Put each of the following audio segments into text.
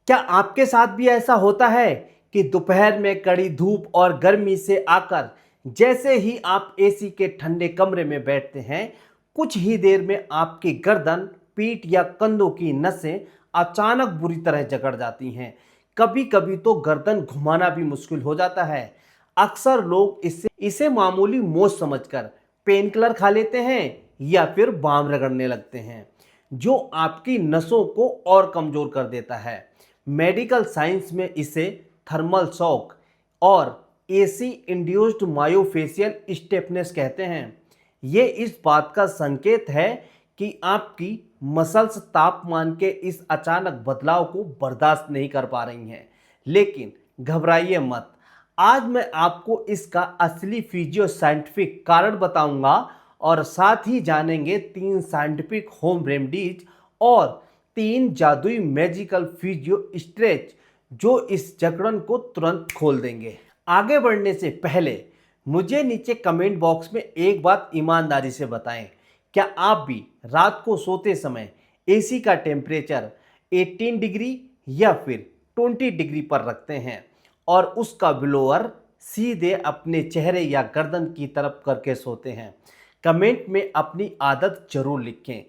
क्या आपके साथ भी ऐसा होता है कि दोपहर में कड़ी धूप और गर्मी से आकर जैसे ही आप एसी के ठंडे कमरे में बैठते हैं, कुछ ही देर में आपकी गर्दन, पीठ या कंधों की नसें अचानक बुरी तरह जकड़ जाती हैं। कभी-कभी तो गर्दन घुमाना भी मुश्किल हो जाता है। अक्सर लोग इसे मामूली मोच समझकर पेन किलर खा लेते हैं या फिर बाम रगड़ने लगते हैं, जो आपकी नसों को और कमजोर कर देता है। मेडिकल साइंस में इसे थर्मल शॉक और एसी इंड्यूस्ड मायोफेशियल स्टिफनेस कहते हैं। ये इस बात का संकेत है कि आपकी मसल्स तापमान के इस अचानक बदलाव को बर्दाश्त नहीं कर पा रही हैं। लेकिन घबराइए मत, आज मैं आपको इसका असली फिजियो साइंटिफिक कारण बताऊंगा और साथ ही जानेंगे 3 साइंटिफिक होम रेमेडीज और 3 जादुई मैजिकल फिजियो स्ट्रेच जो इस जकड़न को तुरंत खोल देंगे। आगे बढ़ने से पहले मुझे नीचे कमेंट बॉक्स में एक बात ईमानदारी से बताएं, क्या आप भी रात को सोते समय एसी का टेम्परेचर 18 डिग्री या फिर 20 डिग्री पर रखते हैं और उसका ब्लोअर सीधे अपने चेहरे या गर्दन की तरफ करके सोते हैं? कमेंट में अपनी आदत जरूर लिखें,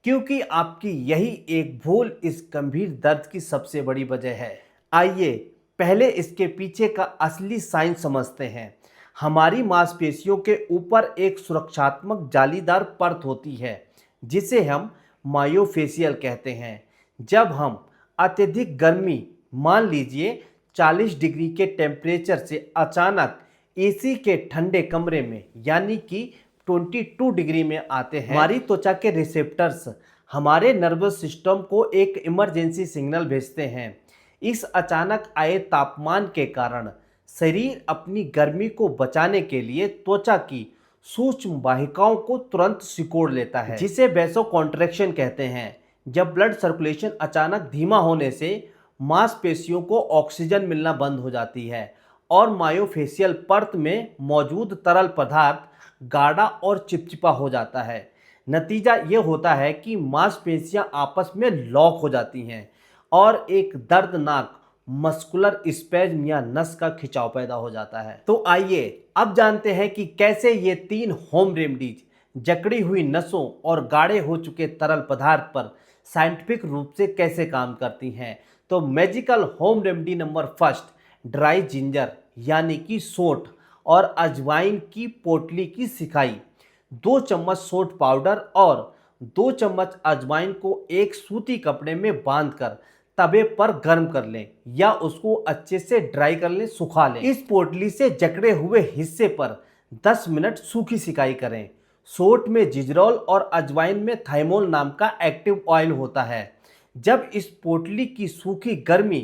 क्योंकि आपकी यही एक भूल इस गंभीर दर्द की सबसे बड़ी वजह है। आइए पहले इसके पीछे का असली साइंस समझते हैं। हमारी मांसपेशियों के ऊपर एक सुरक्षात्मक जालीदार परत होती है जिसे हम मायोफेशियल कहते हैं। जब हम अत्यधिक गर्मी, मान लीजिए 40 डिग्री के टेम्परेचर से अचानक एसी के ठंडे कमरे में यानी कि 22 डिग्री में आते हैं, हमारी त्वचा के रिसेप्टर्स हमारे नर्वस सिस्टम को एक इमरजेंसी सिग्नल भेजते हैं। इस अचानक आए तापमान के कारण शरीर अपनी गर्मी को बचाने के लिए त्वचा की सूक्ष्म वाहिकाओं को तुरंत सिकोड़ लेता है, जिसे वैसो कॉन्ट्रैक्शन कहते हैं। जब ब्लड सर्कुलेशन अचानक धीमा होने से मांसपेशियों को ऑक्सीजन मिलना बंद हो जाती है और मायोफेशियल परत में मौजूद तरल पदार्थ गाढ़ा और चिपचिपा हो जाता है। नतीजा ये होता है कि मांसपेशियां आपस में लॉक हो जाती हैं और एक दर्दनाक मस्कुलर स्पैज्म या नस का खिंचाव पैदा हो जाता है। तो आइए अब जानते हैं कि कैसे ये 3 होम रेमेडीज जकड़ी हुई नसों और गाढ़े हो चुके तरल पदार्थ पर साइंटिफिक रूप से कैसे काम करती हैं। तो magical home remedy number first, dry ginger यानी कि सौंठ और अजवाइन की पोटली की सिकाई। 2 चम्मच सौंठ पाउडर और 2 चम्मच अजवाइन को एक सूती कपड़े में बांधकर तवे पर गर्म कर लें या उसको अच्छे से ड्राई कर लें, सुखा लें। इस पोटली से जकड़े हुए हिस्से पर 10 मिनट सूखी सिकाई करें। सौंठ में जिजरॉल और अजवाइन में थाइमोल नाम का एक्टिव ऑयल होता है। जब इस पोटली की सूखी गर्मी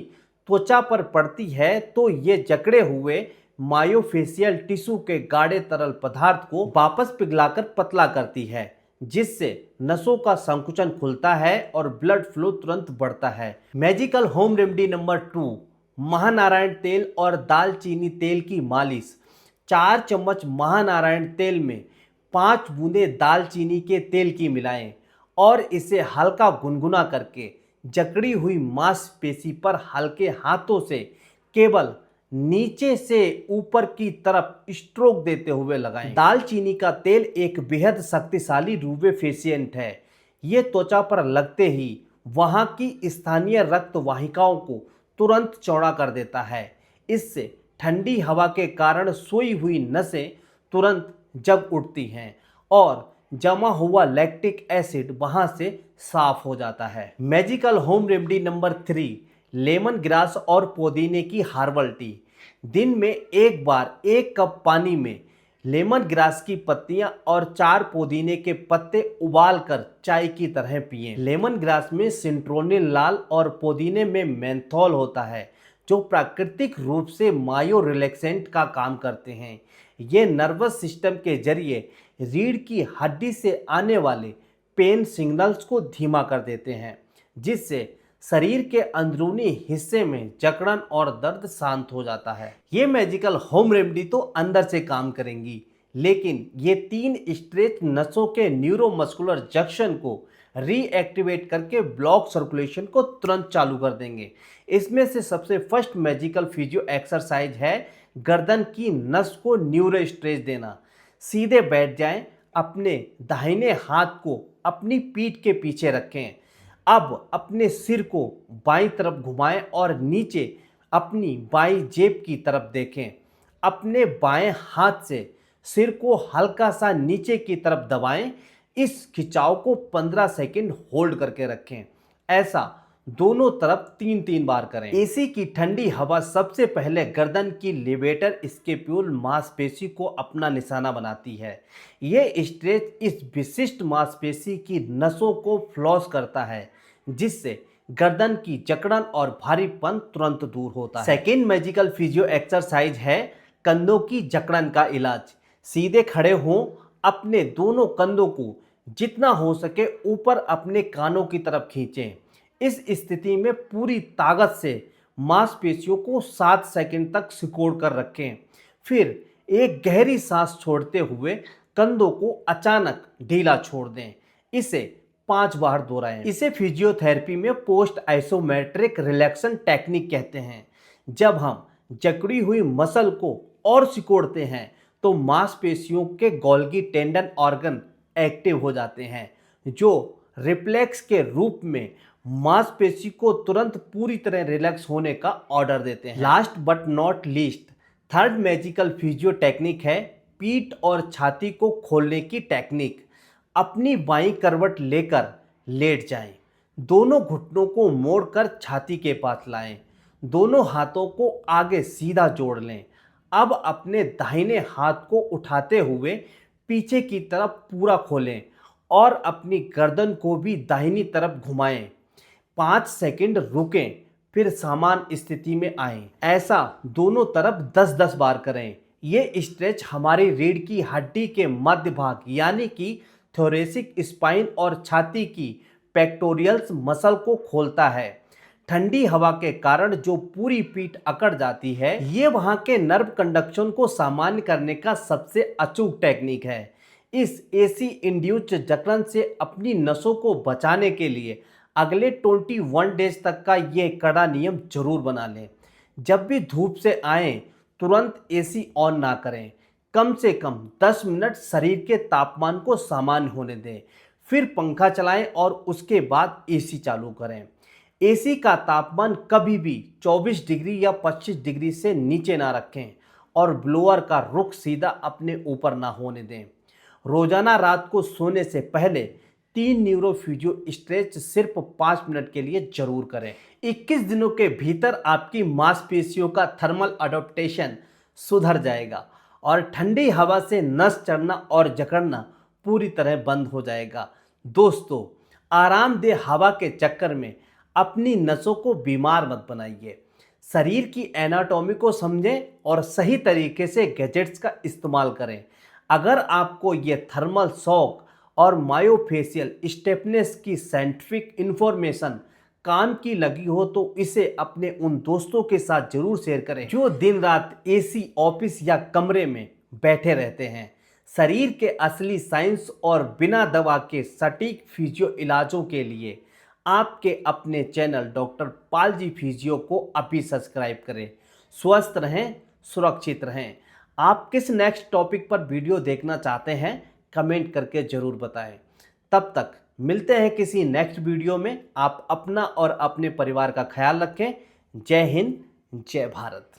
त्वचा पर पड़ती है तो ये जकड़े हुए मायोफेशियल टिश्यू के गाढ़े तरल पदार्थ को वापस पिघलाकर पतला करती है, जिससे नसों का संकुचन खुलता है और ब्लड फ्लो तुरंत बढ़ता है। Magical home remedy number 2, Mahanarayan तेल और दालचीनी तेल की मालिश। 4 चम्मच महानारायण तेल में 5 बूंदे दालचीनी के तेल की मिलाएं और इसे हल्का गुनगुना करके जकड़ी हुई मांसपेशी पर हल्के हाथों से केवल नीचे से ऊपर की तरफ स्ट्रोक देते हुए लगाएं। दालचीनी का तेल एक बेहद शक्तिशाली रूबेफेशिएंट है। ये त्वचा पर लगते ही वहां की स्थानीय रक्त वाहिकाओं को तुरंत चौड़ा कर देता है। इससे ठंडी हवा के कारण सोई हुई नसें तुरंत जग उठती हैं और जमा हुआ लैक्टिक एसिड वहां से साफ हो जाता है। Magical home remedy number 3, lemon grass और पुदीने की हर्बल टी। दिन में एक बार 1 कप पानी में लेमन ग्रास की पत्तियां और 4 पुदीने के पत्ते उबालकर चाय की तरह पिएं। लेमन ग्रास में सिट्रोनिल लाल और पुदीने में मेंथोल होता है, जो प्राकृतिक रूप से मायो रिलैक्सेंट का काम करते हैं। ये नर्वस सिस्टम के जरिए रीढ़ की हड्डी से आने वाले पेन सिग्नल्स को धीमा कर देते हैं, जिससे शरीर के अंदरूनी हिस्से में जकड़न और दर्द शांत हो जाता है। ये मैजिकल होम रेमेडी तो अंदर से काम करेंगी, लेकिन ये 3 स्ट्रेच नसों के न्यूरोमस्कुलर जंक्शन को रीएक्टिवेट करके ब्लॉक सर्कुलेशन को तुरंत चालू कर देंगे। इसमें से सबसे फर्स्ट मैजिकल फिजियो एक्सरसाइज है गर्दन की नस को न्यूरो स्ट्रेच देना। सीधे बैठ जाएं, अपने दाहिने हाथ को अपनी पीठ के पीछे रखें। अब अपने सिर को बाईं तरफ घुमाएं और नीचे अपनी बाईं जेब की तरफ देखें। अपने बाएं हाथ से सिर को हल्का सा नीचे की तरफ दबाएं। इस खिंचाव को 15 सेकंड होल्ड करके रखें। ऐसा दोनों तरफ 3-3 बार करें। एसी की ठंडी हवा सबसे पहले गर्दन की लिवेटर स्केप्यूल मांसपेशी को अपना निशाना बनाती है। ये स्ट्रेच इस विशिष्ट मांसपेशी की नसों को फ्लॉस करता है, जिससे गर्दन की जकड़न और भारीपन तुरंत दूर होता है। सेकेंड मैजिकल फिजियो एक्सरसाइज है कंधों की जकड़न का इलाज। सीधे खड़े हों, अपने दोनों कंधों को जितना हो सके ऊपर अपने कानों की तरफ खींचें। इस स्थिति में पूरी ताकत से मांसपेशियों को 7 सेकंड तक सिकोड़ कर रखें। फिर एक गहरी सांस छोड़ते हुए कंधों को अचानक ढीला छोड़ दें। इसे 5 बार दोहराएं। इसे फिजियोथेरेपी में पोस्ट आइसोमेट्रिक रिलैक्सेशन टेक्निक कहते हैं। जब हम जकड़ी हुई मसल को और सिकोड़ते हैं तो मांसपेशियों के गोल्गी टेंडन ऑर्गन एक्टिव हो जाते हैं, जो रिफ्लेक्स के रूप में मांसपेशी को तुरंत पूरी तरह रिलैक्स होने का ऑर्डर देते हैं। Last but not least, third magical physio technique है पीठ और छाती को खोलने की टेक्निक। अपनी बाईं करवट लेकर लेट जाएं। दोनों घुटनों को मोड़कर छाती के पास लाएं। दोनों हाथों को आगे सीधा जोड़ लें। अब अपने दाहिने हाथ को उठाते हुए पीछे की तरफ पूरा खोलें और अपनी गर्दन को भी दाहिनी तरफ घुमाएं। 5 सेकंड रुकें, फिर सामान्य स्थिति में आएं। ऐसा दोनों तरफ 10-10 बार करें। ये स्ट्रेच हमारी रीढ़ की हड्डी के मध्य भाग यानी कि थोरेसिक स्पाइन और छाती की पेक्टोरियल्स मसल को खोलता है। ठंडी हवा के कारण जो पूरी पीठ अकड़ जाती है, ये वहाँ के नर्व कंडक्शन को सामान्य करने का सबसे अचूक टेक्निक है। इस एसी इंड्यूस्ड जकड़न से अपनी नसों को बचाने के लिए अगले 21 डेज तक का ये कड़ा नियम जरूर बना लें। जब भी धूप से आएं, तुरंत एसी ऑन ना करें। कम से कम 10 मिनट शरीर के तापमान को सामान्य होने दें। फिर पंखा चलाएं और उसके बाद एसी चालू करें। एसी का तापमान कभी भी 24 डिग्री या 25 डिग्री से नीचे ना रखें और ब्लोअर का रुख सीधा अपने ऊपर ना होने दें। रोजाना रात को सोने से पहले 3 न्यूरो फिजियो स्ट्रेच सिर्फ 5 मिनट के लिए जरूर करें। 21 दिनों के भीतर आपकी मांसपेशियों का थर्मल अडॉप्टेशन सुधर जाएगा और ठंडी हवा से नस चढ़ना और जकड़ना पूरी तरह बंद हो जाएगा। दोस्तों, आरामदेह हवा के चक्कर में अपनी नसों को बीमार मत बनाइए। शरीर की एनाटॉमी को समझें और सही तरीके से गैजेट्स का इस्तेमाल करें। अगर आपको ये थर्मल शॉक और मायोफेशियल स्टिफनेस की साइंटिफिक इंफॉर्मेशन काम की लगी हो तो इसे अपने उन दोस्तों के साथ जरूर शेयर करें जो दिन रात एसी ऑफिस या कमरे में बैठे रहते हैं। शरीर के असली साइंस और बिना दवा के सटीक फिजियो इलाजों के लिए आपके अपने channel doctor Pal ji physio को अभी सब्सक्राइब करें। स्वस्थ रहें, सुरक्षित रहें। आप किस नेक्स्ट टॉपिक पर वीडियो देखना चाहते हैं कमेंट करके ज़रूर बताएं। तब तक मिलते हैं किसी नेक्स्ट वीडियो में। आप अपना और अपने परिवार का ख्याल रखें। जय हिंद, जय भारत।